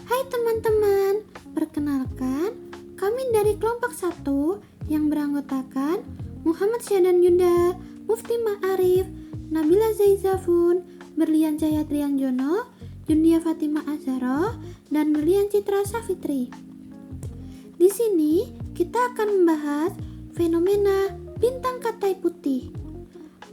Hai teman-teman, perkenalkan kami dari kelompok 1 yang beranggotakan Muhammad Syadan Yuda, Mufti Ma'arif, Nabila Zaizafun, Berlian Cahya Trianjono, Jundia Fatimah Azharo, dan Berlian Citra Safitri. Di sini kita akan membahas fenomena bintang katai putih.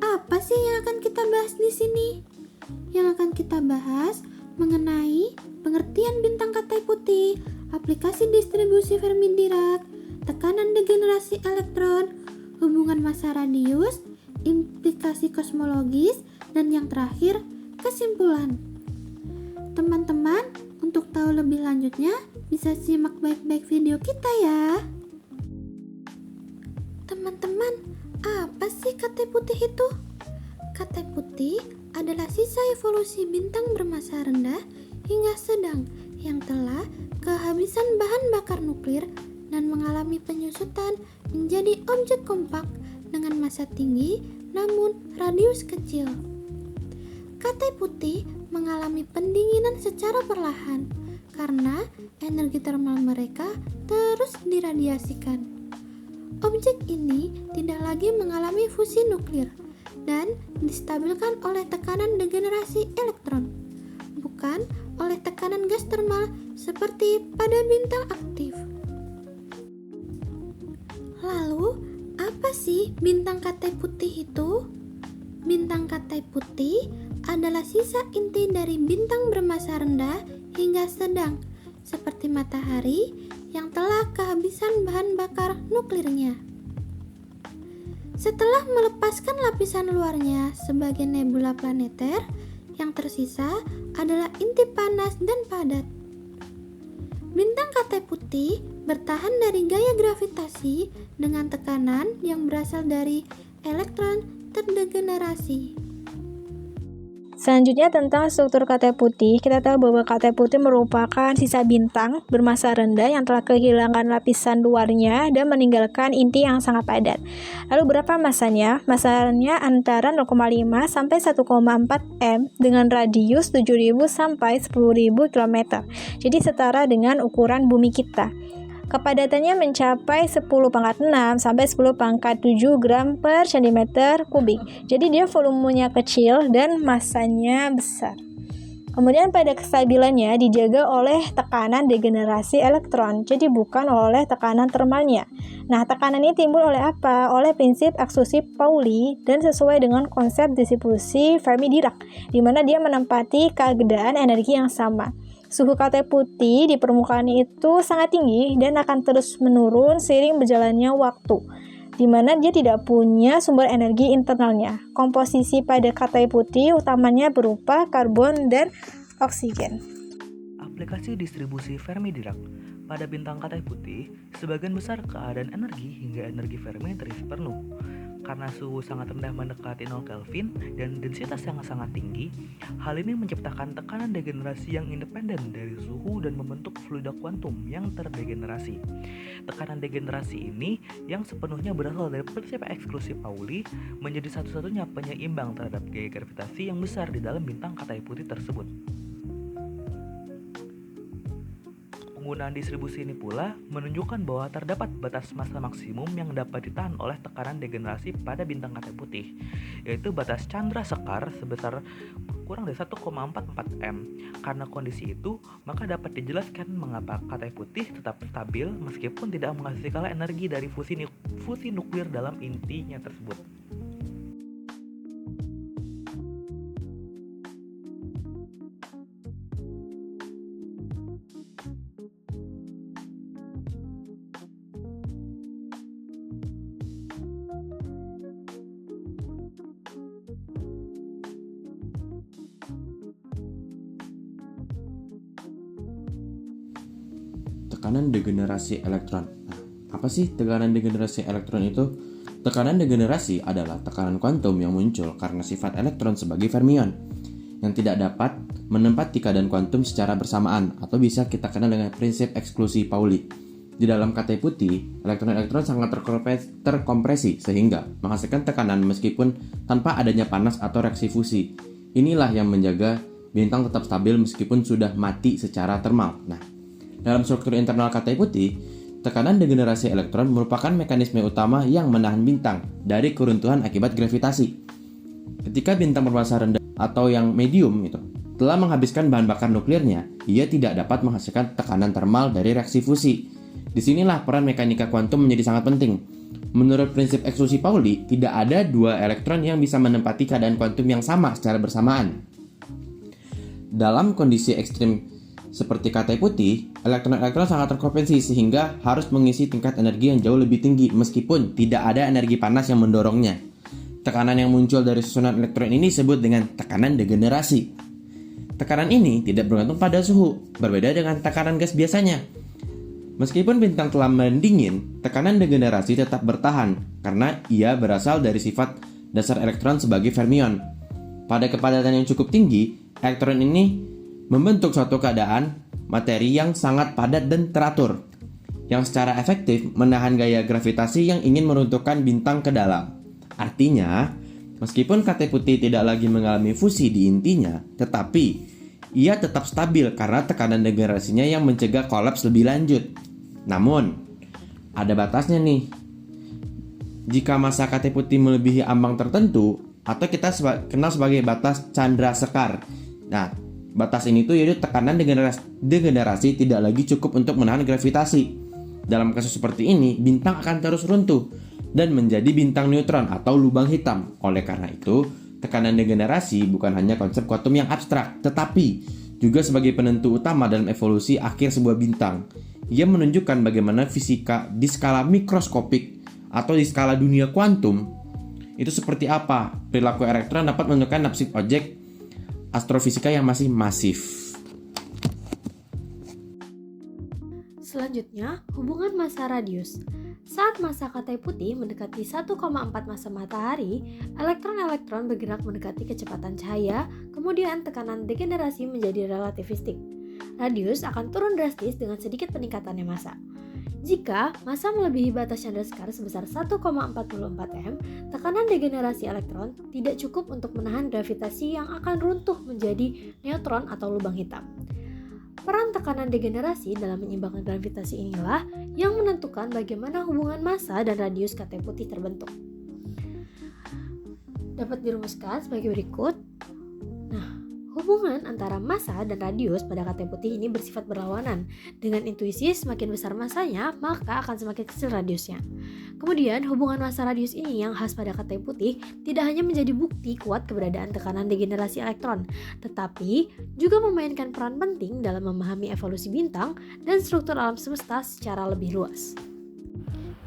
Apa sih yang akan kita bahas di sini? Yang akan kita bahas mengenai pengertian bintang katai putih, aplikasi distribusi Fermi Dirac, tekanan degenerasi elektron, hubungan massa radius, implikasi kosmologis, dan yang terakhir, kesimpulan. Teman-teman, untuk tahu lebih lanjutnya, bisa simak baik-baik video kita ya. Teman-teman, apa sih katai putih itu? Katai putih adalah sisa evolusi bintang bermassa rendah hingga sedang yang telah kehabisan bahan bakar nuklir dan mengalami penyusutan menjadi objek kompak dengan massa tinggi namun radius kecil. Katai putih mengalami pendinginan secara perlahan karena energi termal mereka terus diradiasikan. Objek ini tidak lagi mengalami fusi nuklir dan distabilkan oleh tekanan degenerasi elektron, bukan oleh tekanan gas termal seperti pada bintang aktif. Lalu, apa sih bintang katai putih itu? Bintang katai putih adalah sisa inti dari bintang bermassa rendah hingga sedang, seperti matahari yang telah kehabisan bahan bakar nuklirnya. Setelah melepaskan lapisan luarnya sebagai nebula planeter, yang tersisa adalah inti panas dan padat. Bintang katai putih bertahan dari gaya gravitasi dengan tekanan yang berasal dari elektron terdegenerasi. Selanjutnya tentang struktur katai putih, kita tahu bahwa katai putih merupakan sisa bintang bermassa rendah yang telah kehilangan lapisan luarnya dan meninggalkan inti yang sangat padat. Lalu berapa massanya? Massanya antara 0,5 sampai 1,4 m dengan radius 7.000 sampai 10.000 km. Jadi setara dengan ukuran bumi kita. Kepadatannya mencapai 10⁻⁶ sampai 10⁻⁷ gram per cm kubik. Jadi dia volumenya kecil dan massanya besar. Kemudian pada kestabilannya dijaga oleh tekanan degenerasi elektron, jadi bukan oleh tekanan termalnya. Nah, tekanan ini timbul oleh apa? Oleh prinsip eksklusi Pauli dan sesuai dengan konsep distribusi Fermi Dirac, di mana dia menempati keadaan energi yang sama. Suhu katai putih di permukaan itu sangat tinggi dan akan terus menurun seiring berjalannya waktu, di mana dia tidak punya sumber energi internalnya. Komposisi pada katai putih utamanya berupa karbon dan oksigen. Aplikasi distribusi Fermi Dirac. Pada bintang katai putih, sebagian besar keadaan energi hingga energi Fermi terisi penuh. Karena suhu sangat rendah mendekati 0 Kelvin dan densitas yang sangat tinggi, hal ini menciptakan tekanan degenerasi yang independen dari suhu dan membentuk fluida kuantum yang terdegenerasi. Tekanan degenerasi ini yang sepenuhnya berasal dari prinsip eksklusi Pauli menjadi satu-satunya penyeimbang terhadap gaya gravitasi yang besar di dalam bintang katai putih tersebut. Penggunaan distribusi ini pula menunjukkan bahwa terdapat batas massa maksimum yang dapat ditahan oleh tekanan degenerasi pada bintang katai putih, yaitu batas Chandrasekhar sebesar kurang dari 1,44 m. Karena kondisi itu, maka dapat dijelaskan mengapa katai putih tetap stabil meskipun tidak menghasilkan energi dari fusi nuklir dalam intinya tersebut. Tekanan degenerasi elektron. Nah, apa sih tekanan degenerasi elektron itu? Tekanan degenerasi adalah tekanan kuantum yang muncul karena sifat elektron sebagai fermion yang tidak dapat menempati keadaan kuantum secara bersamaan atau bisa kita kenal dengan prinsip eksklusi Pauli. Di dalam katai putih, elektron-elektron sangat terkompresi sehingga menghasilkan tekanan meskipun tanpa adanya panas atau reaksi fusi. Inilah yang menjaga bintang tetap stabil meskipun sudah mati secara termal. Nah, dalam struktur internal katai putih, tekanan degenerasi elektron merupakan mekanisme utama yang menahan bintang dari keruntuhan akibat gravitasi. Ketika bintang bermassa rendah atau yang medium telah menghabiskan bahan bakar nuklirnya, ia tidak dapat menghasilkan tekanan termal dari reaksi fusi. Disinilah peran mekanika kuantum menjadi sangat penting. Menurut prinsip eksklusi Pauli, tidak ada dua elektron yang bisa menempati keadaan kuantum yang sama secara bersamaan. Dalam kondisi ekstrim seperti katai putih, elektron-elektron sangat terkonvensi sehingga harus mengisi tingkat energi yang jauh lebih tinggi meskipun tidak ada energi panas yang mendorongnya. Tekanan yang muncul dari susunan elektron ini disebut dengan tekanan degenerasi. Tekanan ini tidak bergantung pada suhu, berbeda dengan tekanan gas biasanya. Meskipun bintang telah mendingin, tekanan degenerasi tetap bertahan karena ia berasal dari sifat dasar elektron sebagai fermion. Pada kepadatan yang cukup tinggi, elektron ini membentuk suatu keadaan materi yang sangat padat dan teratur, yang secara efektif menahan gaya gravitasi yang ingin meruntuhkan bintang ke dalam. Artinya, meskipun katai putih tidak lagi mengalami fusi di intinya, tetapi ia tetap stabil karena tekanan degenerasinya yang mencegah kolaps lebih lanjut. Namun, ada batasnya nih. Jika massa katai putih melebihi ambang tertentu, atau kita kenal sebagai batas Chandrasekhar. Nah, batas ini tuh yaitu tekanan degenerasi tidak lagi cukup untuk menahan gravitasi. Dalam kasus seperti ini, bintang akan terus runtuh dan menjadi bintang neutron atau lubang hitam. Oleh karena itu, tekanan degenerasi bukan hanya konsep kuantum yang abstrak, tetapi juga sebagai penentu utama dalam evolusi akhir sebuah bintang. Ia menunjukkan bagaimana fisika di skala mikroskopik atau di skala dunia kuantum itu seperti apa perilaku elektron dapat menentukan nasib objek astrofisika yang masih masif. Selanjutnya, hubungan massa radius. Saat massa katai putih mendekati 1,4 massa matahari, elektron-elektron bergerak mendekati kecepatan cahaya, kemudian tekanan degenerasi menjadi relativistik. Radius akan turun drastis dengan sedikit peningkatannya massa. Jika massa melebihi batas Chandrasekhar sebesar 1,44 m, tekanan degenerasi elektron tidak cukup untuk menahan gravitasi yang akan runtuh menjadi neutron atau lubang hitam. Peran tekanan degenerasi dalam menyeimbangkan gravitasi inilah yang menentukan bagaimana hubungan massa dan radius katai putih terbentuk. Dapat dirumuskan sebagai berikut. Hubungan antara massa dan radius pada katai putih ini bersifat berlawanan. Dengan intuisi, semakin besar massanya, maka akan semakin kecil radiusnya. Kemudian, hubungan massa radius ini yang khas pada katai putih tidak hanya menjadi bukti kuat keberadaan tekanan degenerasi elektron, tetapi juga memainkan peran penting dalam memahami evolusi bintang dan struktur alam semesta secara lebih luas.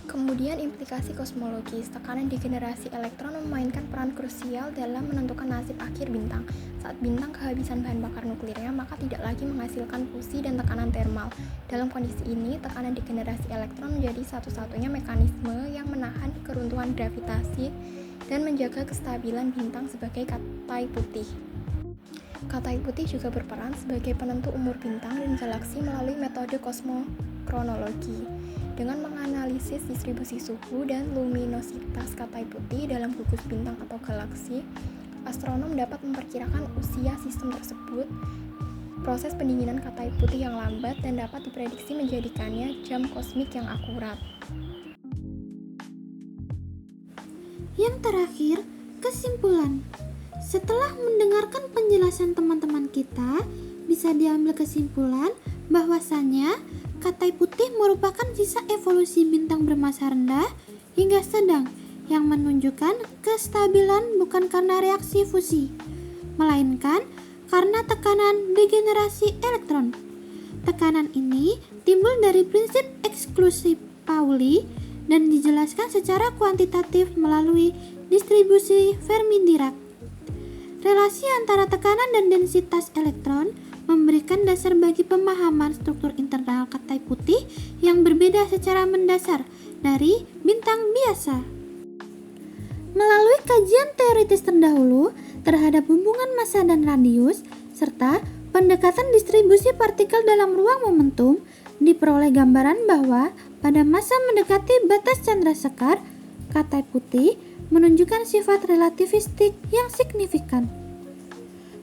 Kemudian implikasi kosmologis, tekanan degenerasi elektron memainkan peran krusial dalam menentukan nasib akhir bintang. Saat bintang kehabisan bahan bakar nuklirnya, maka tidak lagi menghasilkan fusi dan tekanan termal. Dalam kondisi ini, tekanan degenerasi elektron menjadi satu-satunya mekanisme yang menahan keruntuhan gravitasi dan menjaga kestabilan bintang sebagai katai putih. Katai putih juga berperan sebagai penentu umur bintang dan galaksi melalui metode kosmokronologi. Dengan menganalisis distribusi suhu dan luminositas katai putih dalam gugus bintang atau galaksi, astronom dapat memperkirakan usia sistem tersebut, proses pendinginan katai putih yang lambat, dan dapat diprediksi menjadikannya jam kosmik yang akurat. Yang terakhir, kesimpulan. Setelah mendengarkan penjelasan teman-teman kita, bisa diambil kesimpulan bahwasanya katai putih merupakan sisa evolusi bintang bermassa rendah hingga sedang yang menunjukkan kestabilan bukan karena reaksi fusi, melainkan karena tekanan degenerasi elektron. Tekanan ini timbul dari prinsip eksklusi Pauli dan dijelaskan secara kuantitatif melalui distribusi Fermi-Dirac. Relasi antara tekanan dan densitas elektron memberikan dasar bagi pemahaman struktur internal katai putih yang berbeda secara mendasar dari bintang biasa. Melalui kajian teoritis terdahulu terhadap hubungan massa dan radius, serta pendekatan distribusi partikel dalam ruang momentum, diperoleh gambaran bahwa pada masa mendekati batas Chandrasekhar, katai putih menunjukkan sifat relativistik yang signifikan.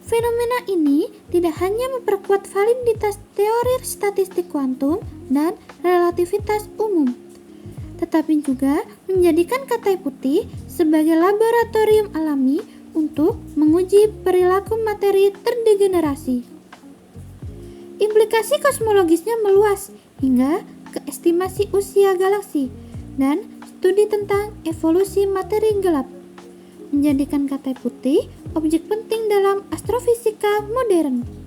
Fenomena ini tidak hanya memperkuat validitas teori statistik kuantum dan relativitas umum, tetapi juga menjadikan katai putih sebagai laboratorium alami untuk menguji perilaku materi terdegenerasi. Implikasi kosmologisnya meluas hingga ke estimasi usia galaksi dan studi tentang evolusi materi gelap, menjadikan katai putih objek penting dalam astrofisika modern.